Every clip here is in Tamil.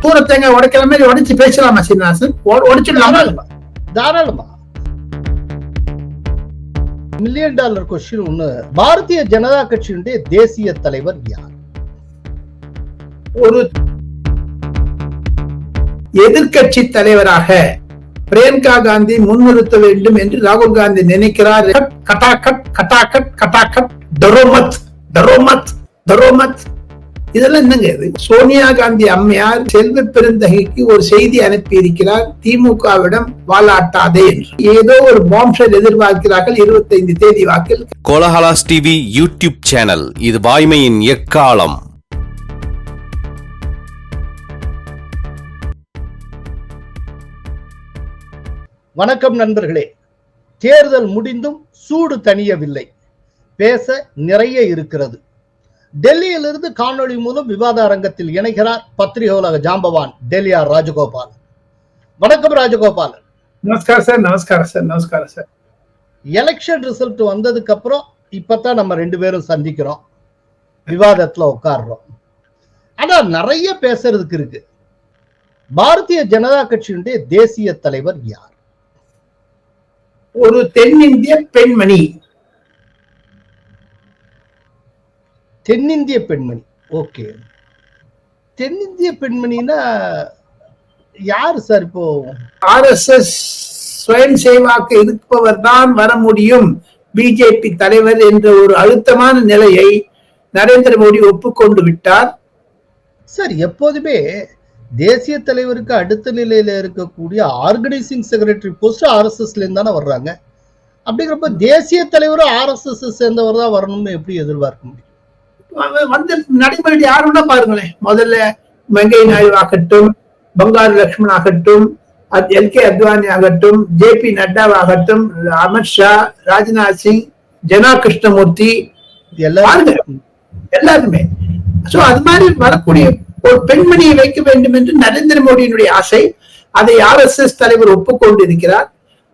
பூர தேங்காய் உடைக்கிற மாதிரி உடைச்சு பேசலாமா சீனிவாசன்? உடைச்சிடலாமா? தாராளமா. $1 மில்லியன் கொஸ்டின் ஒண்ணு. பாரதிய ஜனதா கட்சியினுடைய தேசிய தலைவர் யார்? ஒரு எதிர்கட்சி தலைவராக பிரியங்கா காந்தி முன்னிறுத்த வேண்டும் என்று ராகுல் காந்தி நினைக்கிறார். கட்டாக்கட் கட்டாக்கட் கட்டாக்கட் தரோமத் தரோமத் தரோமத் இதெல்லாம் என்னங்க இது? சோனியா காந்தி அம்மையார் செல்வ பெருந்தகைக்கு ஒரு செய்தி அனுப்பி இருக்கிறார், திமுகவிடம் வாலாட்டாதே என்று. ஏதோ ஒரு பாம்ஷெல் எதிர்பார்க்கிறார்கள் 25 தேதி வாக்கில். கோலஹலாஸ் டிவி யூடியூப் சேனல், இது வாய்மையின் எக்காலம். வணக்கம் நண்பர்களே. தேர்தல் முடிந்தும் சூடு தணியவில்லை, பேச நிறைய இருக்கிறது. டெல்லியிலிருந்து காணொளி மூலம் விவாத அரங்கத்தில் இணைகிறார் பத்திரிகை உலக ஜாம்பவான் டெல்லியார் ராஜகோபால். வணக்கம் ராஜகோபால். நமஸ்காரம் சார். நமஸ்காரம் சார். நமஸ்காரம் சார். எலெக்ஷன் ரிசல்ட் வந்ததுக்கு அப்புறம் இப்பதான் நம்ம 2 பேரும் சந்திக்கிறோம், விவாதத்துல உட்கார்றோம். ஆனா நிறைய பேசுறதுக்கு இருக்கு. பாரதிய ஜனதா கட்சியினுடைய தேசிய தலைவர் யார்? ஒரு தென்னிந்திய பெண்மணி. தென்னிந்திய பெண்மணி. ஓகே, தென்னிந்திய பெண்மணினா யாரு சார்? இப்போ RSS ஸ்வயம் சேவாக்கு இருப்பவர் தான் வர முடியும் பிஜேபி தலைவர் என்ற ஒரு அழுத்தமான நிலையை நரேந்திர மோடி ஒப்புக்கொண்டு விட்டார். சார், எப்போதுமே தேசிய தலைவருக்கு அடுத்த நிலையில இருக்கக்கூடிய ஆர்கனைசிங் செக்ரட்டரி போஸ்ட் RSSல இருந்து தானே வர்றாங்க. அப்படிங்கிறப்ப தேசிய தலைவரும் RSS சேர்ந்தவர் தான் வரணும்னு எப்படி எதிர்பார்க்க முடியும்? வந்து நடைமுறை யாருன்னா பாருங்களேன். முதல்ல வெங்கை நாயுடு ஆகட்டும், பங்காரு லட்சுமண் ஆகட்டும், LK அத்வானி ஆகட்டும், JP நட்டாவாகட்டும், அமித்ஷா, ராஜ்நாத் சிங், ஜனா கிருஷ்ணமூர்த்தி, எல்லாருமே. சோ அது மாதிரி வரக்கூடிய ஒரு பெண்மணியை வைக்க வேண்டும் என்று நரேந்திர மோடியினுடைய ஆசை. அதை RSS தலைவர் ஒப்புக்கொண்டு இருக்கிறார்.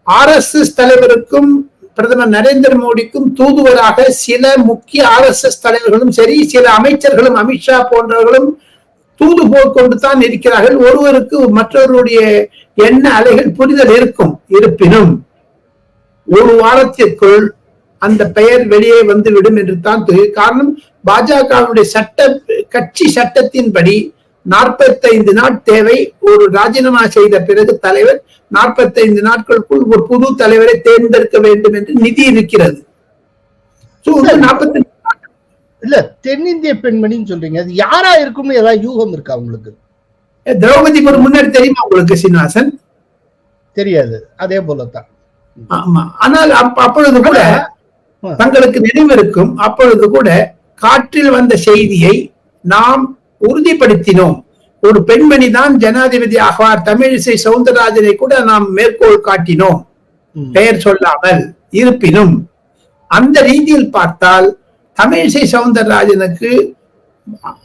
RSS தலைவருக்கும் பிரதமர் நரேந்திர மோடிக்கும் தூதுவராக சில முக்கிய RSS தலைவர்களும் சரி, சில அமைச்சர்களும் அமித்ஷா போன்றவர்களும் தூது போய்கொண்டு தான் இருக்கிறார்கள். ஒருவருக்கு மற்றவருடைய எண்ண அலைகள் புரிதல் இருக்கும். இருப்பினும் ஒரு வாரத்திற்குள் அந்த பெயர் வெளியே வந்துவிடும் என்று தான் காரணம். பாஜகவுடைய கட்சி சட்டத்தின்படி 45 நாள் தேவை. ஒரு ராஜினாமா செய்த பிறகு தலைவர் 45 நாட்களுக்குள் ஒரு புது தலைவரை தேர்ந்தெடுக்க வேண்டும் என்று நிதி இருக்கிறது. இல்ல, தென்னிந்திய பெண்மணின்னு சொல்றீங்க, அது யாரா இருக்கும்னு ஏதாவது யூகம் இருக்கா உங்களுக்கு? திரௌபதி முன்னாடி தெரியுமா உங்களுக்கு சீனிவாசன்? தெரியாது. அதே போலதான். ஆமா. ஆனால் அப்பொழுது கூட தங்களுக்கு நினைவிருக்கும், அப்பொழுது கூட காற்றில் வந்த செய்தியை நாம் உறுதிப்படுத்தினோம். ஒரு பெண்மணி தான் ஜனாதிபதி ஆவார். தமிழிசை சவுந்தரராஜனை கூட நாம் மேற்கோள் காட்டினோம், பெயர் சொல்லாமல். இருப்பினும் அந்த ரீதியில் பார்த்தால் தமிழிசை சவுந்தரராஜனுக்கு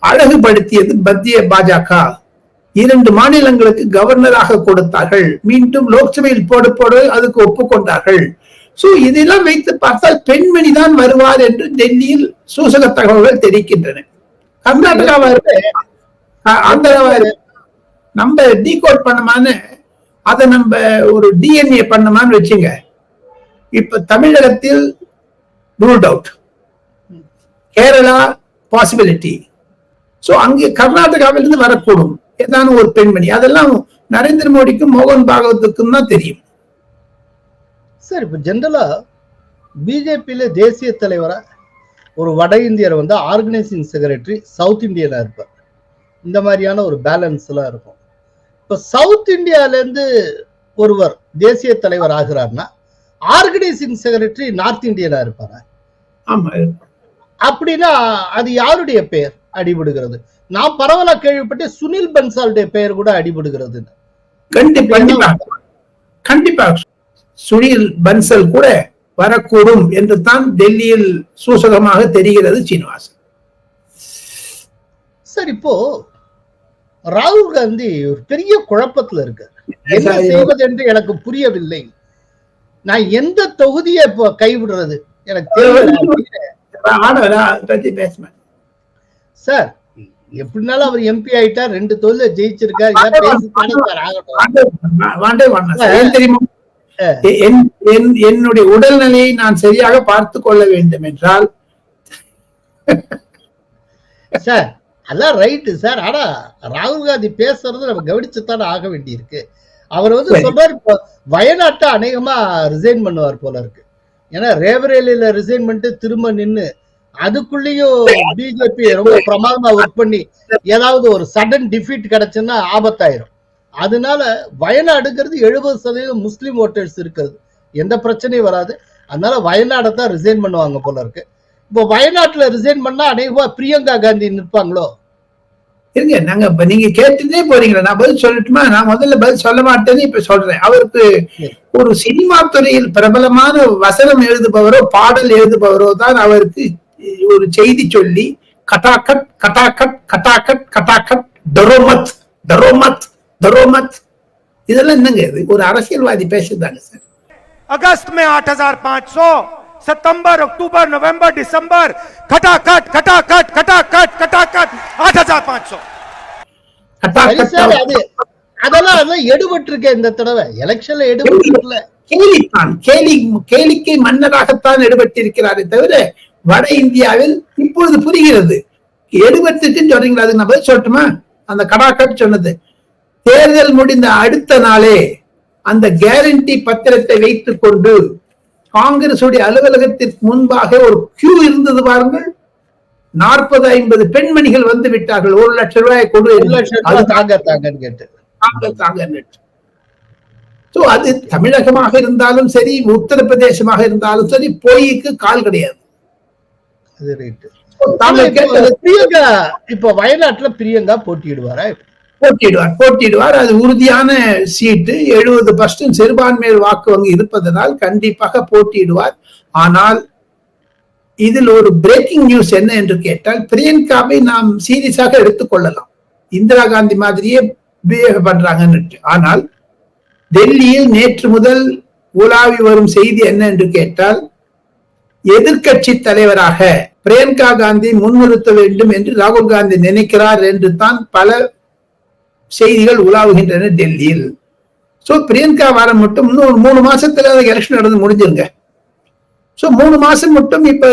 அழகுபடுத்தியது மத்திய பாஜக. 2 மாநிலங்களுக்கு கவர்னராக கொடுத்தார்கள். மீண்டும் லோக்சபையில் போட அதுக்கு ஒப்புக்கொண்டார்கள். சோ இதெல்லாம் வைத்து பார்த்தால் பெண்மணி தான் வருவார் என்று டெல்லியில் சூசக தகவல்கள் தெரிவிக்கின்றன. கர்நாடகாவை நம்ம டீகோட் பண்ணமான்னு, அதை நம்ம ஒரு DNA பண்ணமான்னு வச்சுங்க. இப்ப தமிழகத்தில் ruled out, Kerala possibility. So அங்கே கர்நாடகாவிலிருந்து வரக்கூடும் ஏதான ஒரு பெண்மணி. அதெல்லாம் நரேந்திர மோடிக்கும் மோகன் பாகவத்துக்கும் தான் தெரியும். சார், இப்ப ஜெனரலா பிஜேபியில தேசிய தலைவரா ஒரு வட இந்தியர் வந்து ஆர்கனைசிங் செக்ரட்டரி சவுத் இந்தியனா இருப்பார். இந்த மாதிரியான ஒரு பேலன்ஸ் எல்லாம் இருக்கும். இப்ப சவுத் இந்தியால இருந்து ஒருவர் தேசிய தலைவர் ஆகிறார்னா ஆர்கனைசிங் செக்ரட்டரி நார்த் இந்தியனா இருப்பாரா? ஆமா. அப்படின்னா அது யாருடைய பெயர் அடிபடுகிறது? நான் பரவலா கேள்விப்பட்டு சுனில் பன்சாலுடைய பெயர் கூட அடிபடுகிறது. கண்டிப்பா சுனில் பன்சல் கூட வரக்கூடும் என்று தான் டெல்லியில் சூசகமாக தெரிகிறது சீனிவாசன். சார், இப்போ ராகுல் காந்தி ஒரு பெரிய குழப்பத்துல இருக்கார். என்ன செய்வது என்று எனக்கு புரியவில்லை. நான் எந்த தொகுதியை கைவிடுறது எனக்கு தெரியல. சார், எப்படினாலும் அவர் எம்பி ஆயிட்டா 2 தொகுதியில ஜெயிச்சிருக்காரு. ஏன் தெரியுமா? என்னுடைய உடல்நிலையை நான் சரியாக பார்த்து கொள்ள வேண்டும் என்றால் சார் அதான் ரைட்டு சார். ஆனா ராகுல் காந்தி பேசுறது நம்ம கவனிச்சுத்தானே ஆக வேண்டி இருக்கு. அவர் சொல்றாரு வயநாட்டை அநேகமா ரிசைன் பண்ணுவார் போல இருக்கு. ஏன்னா ரேபரேலியில ரிசைன் பண்ணிட்டு திரும்ப நின்னு அதுக்குள்ளேயும் பிஜேபி ரொம்ப பிரமாதமா ஒர்க் பண்ணி ஏதாவது ஒரு சடன் டிஃபீட் கிடைச்சுன்னா ஆபத்தாயிரும். அதனால வயநாடுங்கிறது 70% முஸ்லீம் ஓட்டர்ஸ் இருக்கிறது, எந்த பிரச்சனையும் வராது. அதனால வயநாடை தான் ரிசைன் பண்ணுவாங்க போல இருக்கு. இப்போ வயநாட்டுல ரிசைன் பண்ணா அநேகமா பிரியங்கா காந்தி நிற்பாங்களோ? இருங்க, நாங்க நீங்க கேட்டுட்டே போறீங்களா? நான் பதில் சொல்லட்டுமா? நான் முதல்ல பதில் சொல்ல மாட்டேன்னு இப்ப சொல்றேன். அவருக்கு ஒரு சினிமா துறையில் பிரபலமான வசனம் எழுதுபவரோ பாடல் எழுதுபவரோ தான் அவருக்கு ஒரு செய்தி சொல்லி கட்டாக்கட் கட்டாக்கட் கட்டாக்கட் கட்டாக்கட் டரோமத் டரோமத் டரோமத் இதெல்லாம் என்னங்க? இது ஒரு அரசியல்வாதி பேசுதாங்க சார். अगस्त में 8,500, सितंबर, अक्टूबर, नवंबर, दिसंबर खटाखट खटाखट खटाखट खटाखट 8,500. அதெல்லாம் எடுபட்டு இருக்க இந்த தடவை எலெக்ஷன்ல எடுபட்டு கேளிக்கை மன்னராகத்தான் எடுபட்டிருக்கிறாரே தவிர வட இந்தியாவில் இப்பொழுது புரிகிறது எடுபட்டுன்னு சொல்றீங்களா? அது நான் சொல்லட்டுமா? அந்த கடாக்கட் சொன்னது தேர்தல் முடிந்த அடுத்த நாளே அந்த கேரண்டி பத்திரத்தை வைத்துக் கொண்டு காங்கிரஸ் உடைய அலுவலகத்திற்கு முன்பாக ஒரு கியூ இருந்தது பாருங்கள். 40-50 பெண்மணிகள் வந்து விட்டார்கள். 1 லட்சம் ரூபாய் கொடு, அது தமிழகமாக இருந்தாலும் சரி, உத்தரப்பிரதேசமாக இருந்தாலும் சரி, பொய்க்கு கால் கிடையாது. பிரியங்கா இப்ப வயநாட்டுல பிரியங்கா போட்டியிடுவாரா? போட்டியிடுவார். அது உறுதியான சீட்டு. 70% சிறுபான்மையர் வாக்கு வங்கி இருப்பதனால் கண்டிப்பாக போட்டியிடுவார். ஆனால் இதில் ஒரு பிரேக்கிங் நியூஸ் என்ன என்று கேட்டால், பிரியங்காவை நாம் சீரியஸாக எடுத்துக்கொள்ளலாம், இந்திரா காந்தி மாதிரியே பிஹேவ் பண்றாங்கன்னு. ஆனால் டெல்லியில் நேற்று முதல் உலாவி வரும் செய்தி என்ன என்று கேட்டால், எதிர்கட்சி தலைவராக பிரியங்கா காந்தி முன்னிறுத்த வேண்டும் என்று ராகுல் காந்தி நினைக்கிறார் என்று தான் பல செய்திகள் உலாவுகின்றன டெல்லியில். சோ பிரியங்கா வாரம் மட்டும் இன்னும் 3 மாசத்துல எலெக்ஷன் நடந்து முடிஞ்சிருங்க. சோ 3 மாசம் மட்டும் இப்ப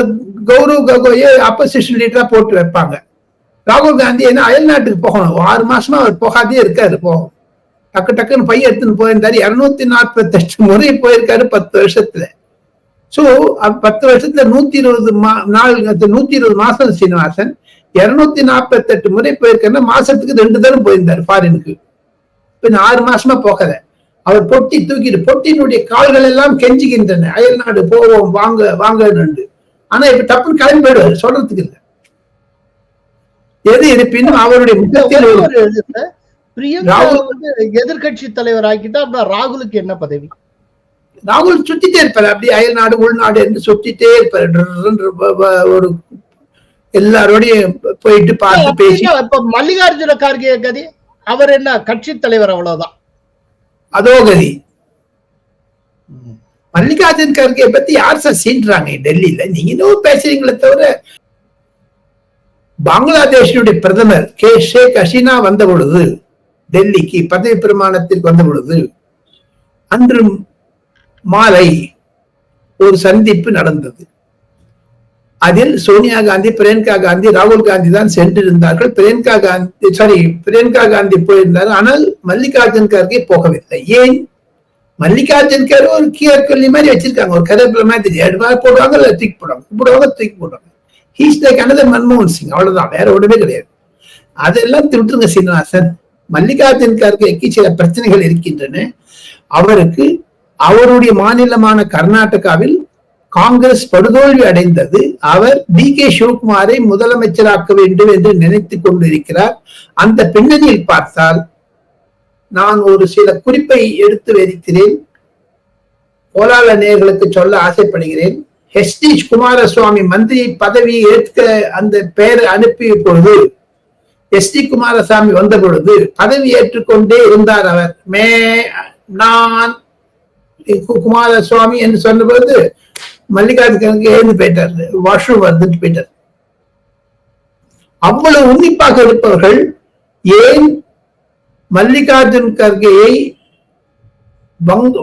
கௌரவ் ககோயை ஆப்போசிஷன் லீடரா போட்டு வைப்பாங்க. ராகுல் காந்தி என்ன அயல் நாட்டுக்கு போகணும். 6 மாசமா அவர் போகாதே இருக்காரு. போகும் டக்கு டக்குன்னு பையன் எடுத்துன்னு போயிருந்தாரு. 248 முறை போயிருக்காரு 10 வருஷத்துல. சோ 10 வருஷத்துல 120 மாசம் சீனிவாசன் 248 முறை போயிருக்காருன்னா மாசத்துக்கு 2 தடவை போயிருந்தாரு ஃபாரினுக்கு. இப்ப 6 மாசமா போகல. அவர் பொட்டி தூக்கிட்டு பொட்டியினுடைய கால்கள் எல்லாம் கெஞ்சுகின்றன, அயல் நாடு போவோம் வாங்க வாங்க. ஆனா இப்ப டப்புன்னு கிளம்பி போயிடுவாரு, சொல்றதுக்கு இல்லை. எது இருப்பினும் அவருடைய எதிர்கட்சி தலைவர் ஆக்கிட்டா ராகுலுக்கு என்ன பதவி? ராகுல் சுத்திட்டே இருப்பாரு, அப்படி அயல் நாடு உள்நாடு என்று சுத்திட்டே இருப்பாரு. ஒரு எல்லாரோடையும் போயிட்டு பார்த்து பேசி. இப்ப மல்லிகார்ஜுன கார்கே கதி, அவர் என்ன கட்சி தலைவர் அவ்வளவுதான், அதோ கதி. மல்லிகார்ஜுன் கார்கே பத்தி யார் சார் சீன்றாங்க டெல்லியில? நீங்க இன்னும் பேசுறீங்களே தவிர. பங்களாதேஷனுடைய பிரதமர் ஷேக் ஹசீனா வந்த பொழுது, டெல்லிக்கு பதவி பிரமாணத்திற்கு வந்த பொழுது, அன்று மாலை ஒரு சந்திப்பு நடந்தது. அதில் சோனியா காந்தி, பிரியங்கா காந்தி, ராகுல் காந்தி தான் சென்றிருந்தார்கள். பிரியங்கா காந்தி போயிருந்தார். ஆனால் மல்லிகார்ஜுன் கார்கே போகவில்லை. ஏன்? மல்லிகார்ஜுன் கார்கே ஒரு கீழக்கல்லி மாதிரி வச்சிருக்காங்க, ஒரு கருவேப்பிலை மாதிரி போடுவாங்க, இல்ல தூக்கி போடுவாங்க. ஹீஸ் லைக் அனதர் மன்மோகன் சிங், அவ்வளவுதான், வேற ஒண்ணுமே கிடையாது. அதெல்லாம் விட்டுருங்க சீனிவாசன். மல்லிகார்ஜுன் கார்கேக்கு சில பிரச்சனைகள் இருக்கின்றன. அவருக்கு அவருடைய மாநிலமான கர்நாடகாவில் காங்கிரஸ் படுதோல்வி அடைந்தது. அவர் DK சிவகுமாரை முதலமைச்சராக்க வேண்டும் என்று நினைத்துக் கொண்டிருக்கிறார். அந்த பின்னணியில் பார்த்தால் நான் ஒரு சில குறிப்பை எடுத்து வைக்கிறேன், கோலால நேயர்களுக்கு சொல்ல ஆசைப்படுகிறேன். HD குமாரசுவாமி மந்திரி பதவியை ஏற்க அந்த பெயரை அனுப்பிய பொழுது, SD குமாரசாமி வந்த பொழுது பதவி ஏற்றுக்கொண்டே இருந்தார். அவர் நான் குமாரசுவாமி என்று சொன்ன பொழுது மல்லிகார்ஜுனுக்கு எழுந்து போயிட்டார், வாஷ்ரூம் வந்துட்டு போயிட்டார். அவ்வளவு உன்னிப்பாக இருப்பவர்கள் ஏன் மல்லிகார்ஜுன் கர்கேயை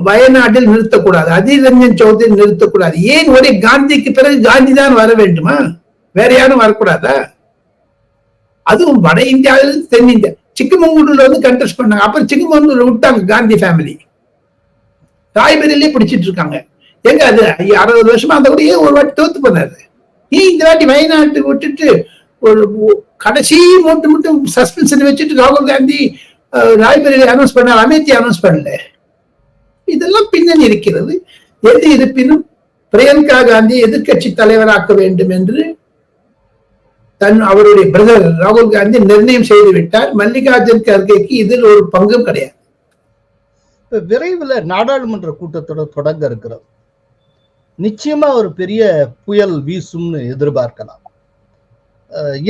வயநாட்டில் நிறுத்தக்கூடாது, அதீர் ரஞ்சன் சௌத்ரி நிறுத்தக்கூடாது? ஏன் ஒரே காந்திக்கு பிறகு காந்தி தான் வர வேண்டுமா? வேற யாரும் வரக்கூடாதா? அதுவும் வட இந்தியாவிலிருந்து தென்னிந்தியா, சிக்கமங்களூர்ல வந்து கண்டெஸ்ட் பண்ணாங்க. அப்புறம் சிக்கமங்களூர்ல விட்டாங்க காந்தி ஃபேமிலி, ராய்பெரியிலே பிடிச்சிட்டு இருக்காங்க. எங்க அது 60 வருஷமா அந்த கூட ஏன் ஒரு வாட்டி தோத்து போனாரு? ஏன் இந்த வாட்டி வயநாட்டுக்கு விட்டுட்டு ஒரு கடைசி மட்டும் சஸ்பென்ஷன் வச்சுட்டு ராகுல் காந்தி ராய்பெரியில அனௌன்ஸ் பண்ணார், அமேத்தி அனௌன்ஸ் பண்ணல? இதெல்லாம் பின்னணி இருக்கிறது. எது இருப்பினும் பிரியங்கா காந்தி எதிர்கட்சி தலைவராக்க வேண்டும் என்று அவருடைய பிரதர் ராகுல் காந்தி நிர்ணயம் செய்து விட்டார். மல்லிகார்ஜுன் கர்கேக்கு இதில் ஒரு பங்கும் கிடையாது. விரைவில் நாடாளுமன்ற கூட்டத்தொடர் தொடங்க இருக்கிறது. நிச்சயமா ஒரு பெரிய புயல் வீசும்னு எதிர்பார்க்கலாம்.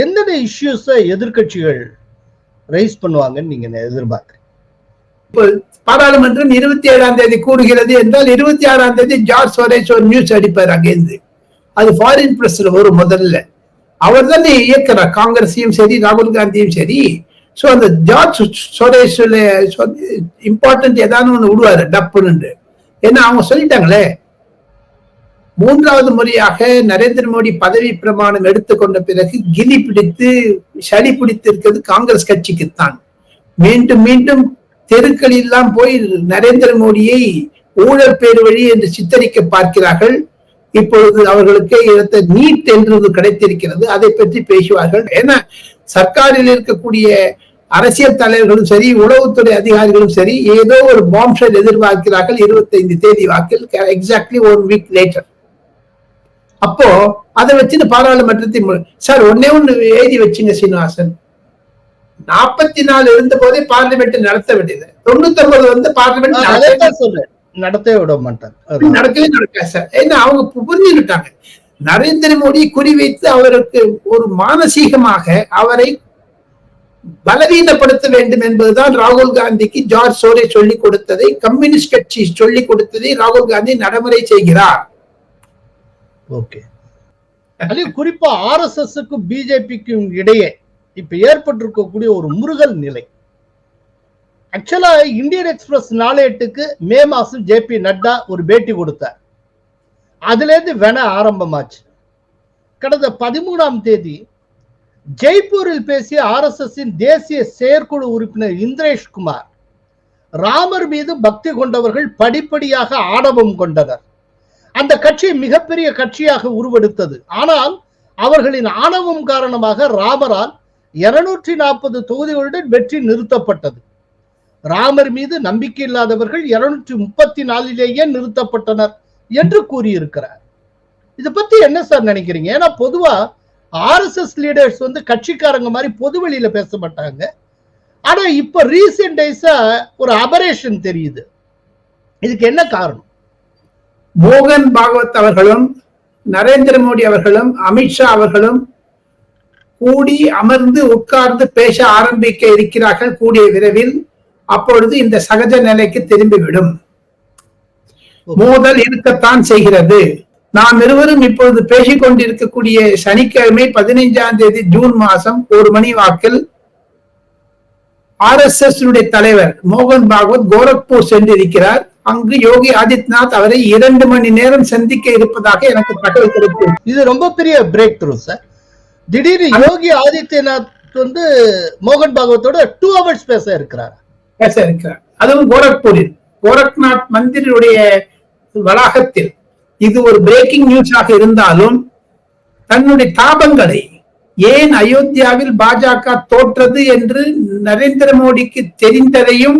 எந்தெந்த இஷ்யூஸை எதிர்கட்சிகள் ரைஸ் பண்ணுவாங்கன்னு நீங்க எதிர்பார்க்கிறீங்க? பாராளுமன்றம் 27ஆம் தேதி கூடுகிறது என்றால் 26ஆம் தேதி ஜார்ஜ் சோரேஸ் ஒரு நியூஸ் அடிப்பார் அங்கேருந்து. அது ஃபாரின் பிரஸ்ல வரும். முதல்ல அவர் தானே இயக்கிறார், காங்கிரஸையும் சரி ராகுல் காந்தியும் சரி. சோ அந்த ஜார்ஜ் சோரேஸ் இம்பார்ட்டன்ட் ஏதாவது ஒண்ணு விடுவாரு டப்புன்னு. ஏன்னா அவங்க சொல்லிட்டாங்களே, 3வது முறையாக நரேந்திர மோடி பதவி பிரமாணம் எடுத்துக்கொண்ட பிறகு கிலி பிடித்து சளி பிடித்து இருக்கிறது காங்கிரஸ் கட்சிக்குத்தான். மீண்டும் மீண்டும் தெருக்களில் எல்லாம் போய் நரேந்திர மோடியை ஊழல் பேர் வழி என்று சித்தரிக்க பார்க்கிறார்கள். இப்பொழுது அவர்களுக்கு இடத்த நீட் என்று கிடைத்திருக்கிறது, அதை பற்றி பேசுவார்கள். ஏன்னா சர்க்காரில் இருக்கக்கூடிய அரசியல் தலைவர்களும் சரி, உளவுத்துறை அதிகாரிகளும் சரி, ஏதோ ஒரு பாம்ஷெல் எதிர்பார்க்கிறார்கள் 25 தேதி வாக்கில், எக்ஸாக்ட்லி 1 வீக் லேட்டர். அப்போ அதை வச்சுட்டு பாராளுமன்றத்தை சார் ஒன்னே ஒண்ணு எழுதி வச்சுங்க சீனிவாசன், 44 இருந்த போதே பார்லிமெண்ட் நடத்த வேண்டியது, 99 வந்து பார்லிமெண்ட் நடத்தவே விட மாட்டாங்க, நடக்கவே நடக்காது சார். ஏன்னா அவங்க புரிஞ்சுக்கிட்டாங்க நரேந்திர மோடி குறிவைத்து அவருக்கு ஒரு மானசீகமாக அவரை பலவீனப்படுத்த வேண்டும் என்பதுதான் ராகுல் காந்திக்கு ஜார்ஜ் சோரே சொல்லிக் கொடுத்ததை, கம்யூனிஸ்ட் கட்சி சொல்லிக் கொடுத்ததை ராகுல் காந்தி நடைமுறை செய்கிறார். ஓகே, அது குறிப்பா RSSக்கும் பிஜேபிக்கும் இடையே இப்ப ஏற்பட்டிருக்கக்கூடிய ஒரு முருகல் நிலை. ஆக்சுவலா இந்தியன் எக்ஸ்பிரஸ் நாளேட்டுக்கு மே மாசம் JP நட்டா ஒரு பேட்டி கொடுத்தார். அதுல இருந்து வேண ஆரம்பமாச்சு. கடந்த 13ஆம் தேதி ஜெய்ப்பூரில் பேசிய RSSின் தேசிய செயற்குழு உறுப்பினர் இந்திரேஷ் குமார், ராமர் மீது பக்தி கொண்டவர்கள் படிப்படியாக ஆணவம் கொண்டனர், அந்த கட்சி மிகப்பெரிய கட்சியாக உருவெடுத்தது, ஆனால் அவர்களின் ஆணவம் காரணமாக ராமரால் 240 தொகுதிகளுடன் வெற்றி நிறுத்தப்பட்டது. ராமர் மீது நம்பிக்கை இல்லாதவர்கள் 234லேயே நிறுத்தப்பட்டனர் என்று கூறியிருக்கிறார். இதை பத்தி என்ன சார் நினைக்கிறீங்க? ஏன்னா பொதுவா RSS லீடர்ஸ் வந்து கட்சிக்காரங்க மாதிரி பொது வெளியில பேச மாட்டாங்க. ஆனா இப்ப ரீசெண்ட் டேஸா ஒரு அபரேஷன் தெரியுது. இதுக்கு என்ன காரணம்? மோகன் பாகவத் அவர்களும் நரேந்திர மோடி அவர்களும் அமித்ஷா அவர்களும் கூடி அமர்ந்து உட்கார்ந்து பேச ஆரம்பிக்க இருக்கிறார்கள் கூடிய விரைவில். அப்பொழுது இந்த சகஜ நிலைக்கு திரும்பிவிடும். மோதல் இருக்கத்தான் செய்கிறது. நாம் இருவரும் இப்பொழுது பேசிக் கொண்டிருக்கக்கூடிய சனிக்கிழமை 15ஆம் தேதி ஜூன் மாசம் 1 மணி வாக்கில் RSS தலைவர் மோகன் பாகவத் கோரக்பூர் சென்றிருக்கிறார். அங்கு யோகி ஆதித்யநாத் அவரை 2 மணி நேரம் சந்திக்க இருப்பதாக எனக்கு தகவல் கிடைத்தது. இது ரொம்ப பெரிய பிரேக் த்ரூ சார். திடீர்னு யோகி ஆதித்யநாத் வந்து மோகன் பாகவத்தோட 2 hours பேச இருக்கிறார். அதுவும் கோரக்பூரில் கோரக்நாத் மந்திரியுடைய வளாகத்தில். இது ஒரு பிரேக்கிங் நியூஸாக இருந்தாலும் தன்னுடைய தாபங்களை, ஏன் அயோத்தியாவில் பாஜக தோற்றது என்று நரேந்திர மோடிக்கு தெரிந்ததையும்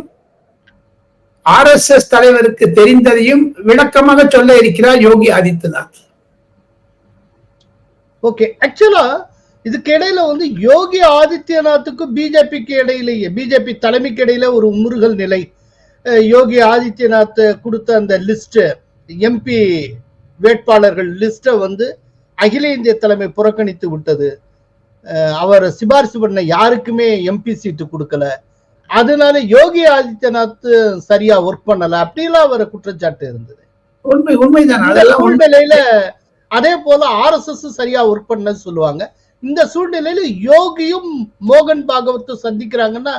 RSS தலைவருக்கு தெரிந்ததையும் விளக்கமாக சொல்ல இருக்கிறார் யோகி ஆதித்யநாத். ஓகே, ஆக்சுவலா இதுக்கு இடையில வந்து யோகி ஆதித்யநாத்துக்கும் பிஜேபிக்கு இடையிலேயே, பிஜேபி தலைமைக்கு இடையில ஒரு முருகல் நிலை. யோகி ஆதித்யநாத் கொடுத்த அந்த லிஸ்ட், MP வேட்பாளர்கள் லிஸ்ட வந்து அகில இந்திய தலைமை புறக்கணித்து விட்டது. அவர் சிபாரிசு பண்ண யாருக்குமே MP சீட்டு கொடுக்கல. அதனால யோகி ஆதித்யநாத் சரியா ஒர்க் பண்ணல, அப்படிலாம் அவர் குற்றச்சாட்டு இருந்தது. உண்மைதான். உண்மையில அதே போல RSS சரியா ஒர்க் பண்ண சொல்லுவாங்க. இந்த சூழ்நிலையில யோகியும் மோகன் பாகவத்தும் சந்திக்கிறாங்கன்னா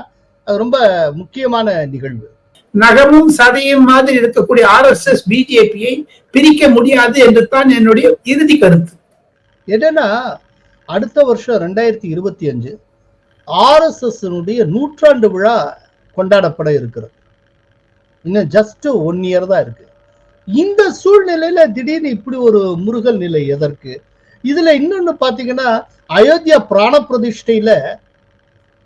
அது ரொம்ப முக்கியமான நிகழ்வு. நகமும் சதையும் மாதிரி இருக்கக்கூடிய RSS பிஜேபியை பிரிக்க முடியாது என்று தான் என்னுடைய இறுதி கருத்து. என்னன்னா அடுத்த வருஷம் 2025 RSS நூற்றாண்டு விழா கொண்டாடப்பட இருக்கிறது. இன்னும் ஜஸ்ட் 1 இயர் தான் இருக்கு. இந்த சூழ்நிலையில திடீர்னு இப்படி ஒரு முருகல் நிலை எதற்கு? இதுல இன்னொன்னு பாத்தீங்கன்னா அயோத்தியா பிராண பிரதிஷ்டையில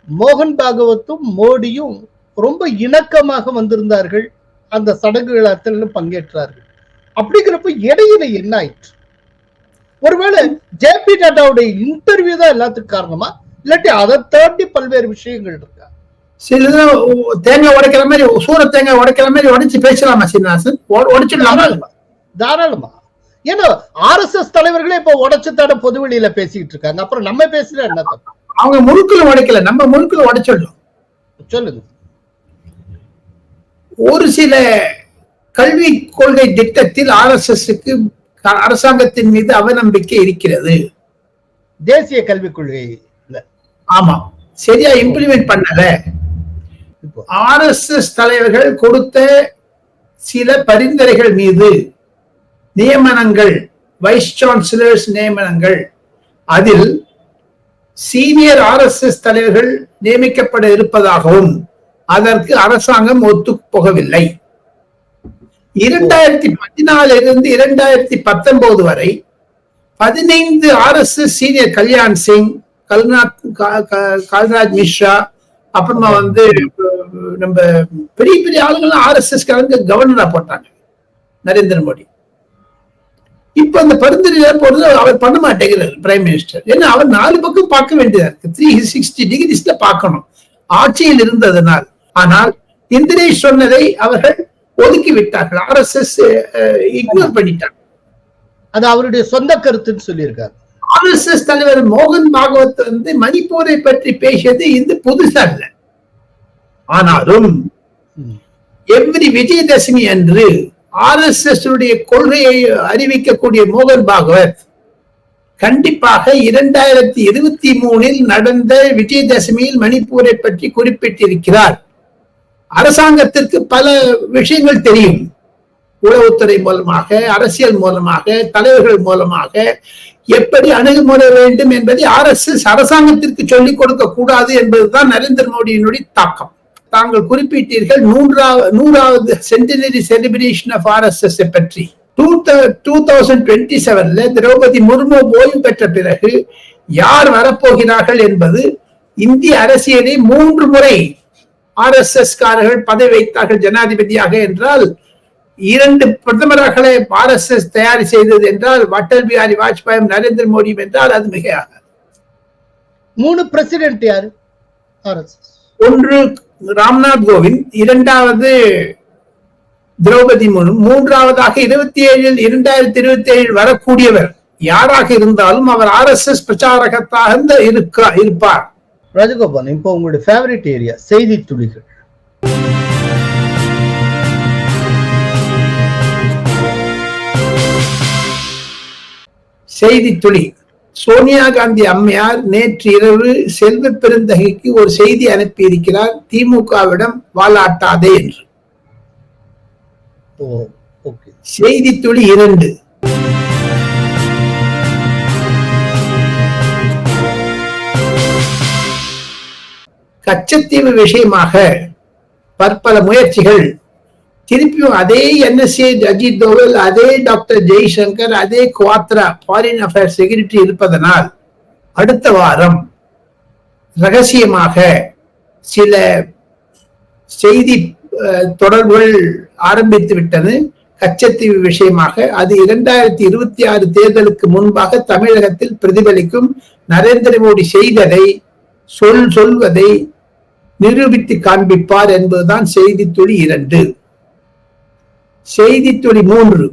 மோகன் பாகவத்தும் மோடியும் ரொம்ப இணக்கமாக வந்திருந்தார்கள். அந்த சடங்குகள் அத்தனையும் பங்கேற்றார்கள். அப்படிங்கிறப்ப இடையில என்ன ஆயிற்று? ஒருவேளை ஜேபி நட்டாவுடைய இன்டர்வியூ தான் எல்லாத்துக்கும் காரணமா, இல்லாட்டி அதை தாண்டி பல்வேறு விஷயங்கள் இருக்கா? சில தேங்காய் உடைக்கிற மாதிரி, சூர தேங்காய் உடைக்கிற மாதிரி உடைச்சு பேசலாமா சீனிவாசன்? உடைச்சிடலாமா? தாராளமா. ஏன்னா RSS தலைவர்களே இப்ப உடைச்சு தட பொதுவெளியில பேசிட்டு இருக்காங்க. அப்புறம் நம்ம பேசுற என்ன தப்பு? அவங்க முழுக்கள் உடைக்கல, நம்ம முழுக்கள் உடைச்சிடலாம். சொல்லுங்க. ஒரு சில கல்வி கொள்கை திட்டத்தில் RSSக்கு அரசாங்கத்தின் மீது அவநம்பிக்கை இருக்கிறது. தேசிய கல்விக் கொள்கை ஆமா, சரியா இம்ப்ளிமெண்ட் பண்ணல. RSS தலைவர்கள் கொடுத்த சில பரிந்துரைகள் மீது நியமனங்கள், வைஸ் சான்சலர்ஸ் நியமனங்கள், அதில் சீனியர் RSS தலைவர்கள் நியமிக்கப்பட இருப்பதாகவும் அதற்கு அரசாங்கம் ஒத்து போகவில்லை. 2014 இருந்து 2019 வரை 15 RSS சீனியர் கல்யாண் சிங், கல்ராஜ் மிஸ்ரா, அப்புறமா நம்ம பெரிய பெரிய ஆளுங்கள்லாம் RSS கவர்னரா போட்டாங்க நரேந்திர மோடி. இப்ப அந்த பரிந்துரை போறது அவர் பண்ண மாட்டேங்கிறார் பிரைம் மினிஸ்டர். ஏன்னா அவர் 4 பக்கம் பார்க்க வேண்டியதா இருக்கு, 360 டிகிரிஸ்ல பார்க்கணும் ஆட்சியில் இருந்ததனால். ஆனால் இந்திரேஷ் சொன்னதை அவர்கள் ஒதுக்கி விட்டார்கள், RSS இக்னோர் பண்ணிட்டாங்க. அது அவருடைய சொந்த கருத்துன்னு சொல்லியிருக்காரு. RSS தலைவர் மோகன் பாகவத் மணிப்பூரை பற்றி பேசியது இந்த புதுசா இல்லை. ஆனாலும் எவ்ரி விஜயதசமி அன்று RSS கொள்கையை அறிவிக்கக்கூடிய மோகன் பாகவத் கண்டிப்பாக 2023 நடந்த விஜயதசமியில் மணிப்பூரை பற்றி குறிப்பிட்டிருக்கிறார். அரசாங்கத்திற்கு பல விஷயங்கள் தெரியும், உளவுத்துறை மூலமாக, அரசியல் மூலமாக, தலைவர்கள் மூலமாக எப்படி அணுகுமுறை வேண்டும் என்பதை RSS அரசாங்கத்திற்கு சொல்லிக் கொடுக்க கூடாது என்பதுதான் நரேந்திர மோடியினுடைய தாக்கம். தாங்கள் குறிப்பிட்டீர்கள் 100வது சென்டினரி செலிபிரேஷன் ஆஃப் RSS பற்றி. 2027 திரௌபதி முர்மு ஓய்வு பெற்ற பிறகு யார் வரப்போகிறார்கள் என்பது இந்திய அரசியலை 3 முறை RSS காரர்கள் பதவி வைத்தார்கள் ஜனாதிபதியாக என்றால், 2 பிரதமர்களை RSS தயார் செய்தது என்றால், அடல் பிஹாரி வாஜ்பாயும் நரேந்திர மோடியும் என்றால் அது மிகையாக. 3 பிரசிடென்ட் யாரு? RSS. ஒன்று ராம்நாத் கோவிந்த், 2வது திரௌபதி முர்மு, 3வதாக 2027 வரக்கூடியவர் யாராக இருந்தாலும் அவர் RSS பிரச்சாரகத்தாக இருப்பார். ராஜகோபால், இப்போ உங்களுடைய ஃபேவரட் ஏரியா செய்தி துளிகள். செய்தி துளி. சோனியா காந்தி அம்மையார் நேற்று இரவு செல்வ பெருந்தகைக்கு ஒரு செய்தி அனுப்பி இருக்கிறார், திமுகவிடம் வாலாட்டாதே என்று. செய்தி துளி 2. கச்சத்தீவு விஷயமாக பற்பல முயற்சிகள், திருப்பியும் அதே NSA அஜித் தோவல், அதே டாக்டர் ஜெய்சங்கர், அதே குவாத்ரா ஃபாரின் அஃபேர்ஸ் செக்ரட்டரி இருப்பதனால் அடுத்த வாரம் ரகசியமாக சில செய்தி தொடர்புகள் ஆரம்பித்து விட்டது கச்சத்தீவு விஷயமாக. அது 2026 தேர்தலுக்கு முன்பாக தமிழகத்தில் பிரதிபலிக்கும். நரேந்திர மோடி செய்ததை சொல்வதை நிரூபித்து காண்பிப்பார் என்பதுதான் செய்தி துளி 2. செய்தி துளி 3.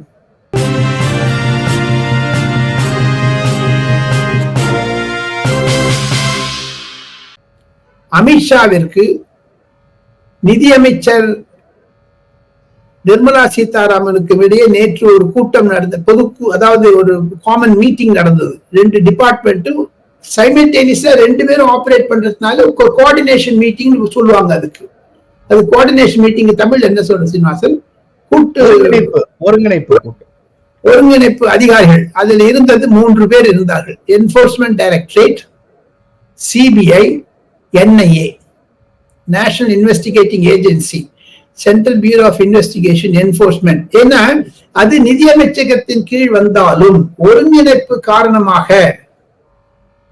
அமித்ஷாவிற்கு நிதியமைச்சர் நிர்மலா சீதாராமனுக்கு இடையே நேற்று ஒரு கூட்டம் நடந்த அதாவது ஒரு காமன் மீட்டிங் நடந்தது. 2 டிபார்ட்மெண்ட்டும் சைமல்டேனியஸா 2 பேரும் ஆபரேட் பண்றதுனால கோஆர்டினேஷன் மீட்டிங் சொல்லுவாங்க. அது கோஆர்டினேஷன் மீட்டிங் தமிழ் என்ன சொல்ற சீனிவாசன்? ஒருங்கிணைப்பு அதிகாரிகள். அதில் இருந்தது 3 பேர் இருந்தார்கள். Enforcement directorate, CBI, NIA, national investigating agency, central bureau of investigation, enforcement. ஏன்னா அது நிதியமைச்சகத்தின் கீழ் வந்தாலும் ஒருங்கிணைப்பு காரணமாக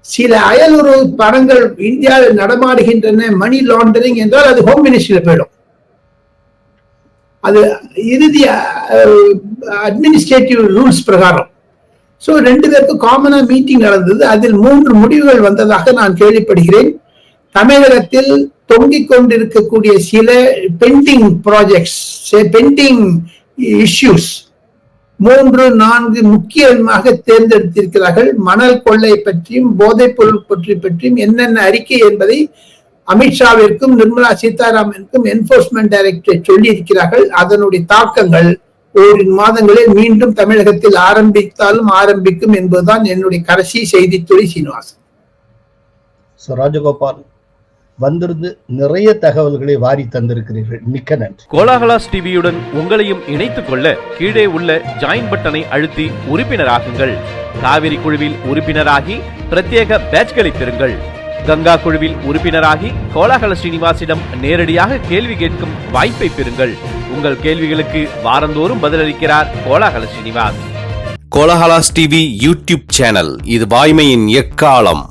சில அயலுறவு பணங்கள் இந்தியாவில் நடமாடுகின்றன, மணி லாண்டரிங் என்றால் அது ஹோம் மினிஸ்ட்ரியில போயிடும். அது இறுதி அட்மினிஸ்ட்ரேட்டிவ் ரூல்ஸ் பிரகாரம். சோ 2 பேருக்கும் காமனா மீட்டிங் நடந்தது. அதில் 3 முடிவுகள் வந்ததாக நான் கேள்விப்படுகிறேன். தமிழகத்தில் தொங்கிக் கொண்டிருக்கக்கூடிய சில பெண்டிங் ப்ராஜெக்ட்ஸ், பெண்டிங் இஷ்யூஸ் 3-4 முக்கியமாக தேர்ந்தெடுத்திருக்கிறார்கள். மணல் கொள்ளை பற்றியும் போதைப் பொருள் பற்றியும் என்னென்ன அறிக்கை என்பதை அமித்ஷாவிற்கும் நிர்மலா சீதாராமனுக்கும் என்போர்ஸ்மெண்ட் டைரக்டரேட் சொல்லி இருக்கிறார்கள். அதனுடைய தாக்கங்கள் ஓரிரு மாதங்களில் மீண்டும் தமிழகத்தில் ஆரம்பித்தாலும் ஆரம்பிக்கும் என்பதுதான் என்னுடைய கடைசி செய்தி துளி. சீனிவாசன். ராஜகோபால் வந்திருந்து நிறைய தகவல்களை வாரி தந்திருக்கிறீர்கள், மிக்க நன்றி. கோலாகலாஸ் டிவியுடன் உங்களையும் இணைத்துக் கொள்ள கீழே உள்ள ஜாயின் பட்டனை அழுத்தி உறுப்பினராகுங்கள். காவிரி குழுவில் உறுப்பினராகி பிரத்யேக பேட்ச்களை பெறுங்கள். கங்கா குழுவில் உறுப்பினராகி கோலாகல ஸ்ரீனிவாசிடம் நேரடியாக கேள்வி கேட்கும் வாய்ப்பை பெறுங்கள். உங்கள் கேள்விகளுக்கு வாரந்தோறும் பதிலளிக்கிறார் கோலாகல Srinivas. Kolahalas TV YouTube channel, இது வாய்மையின் எக்காலம்.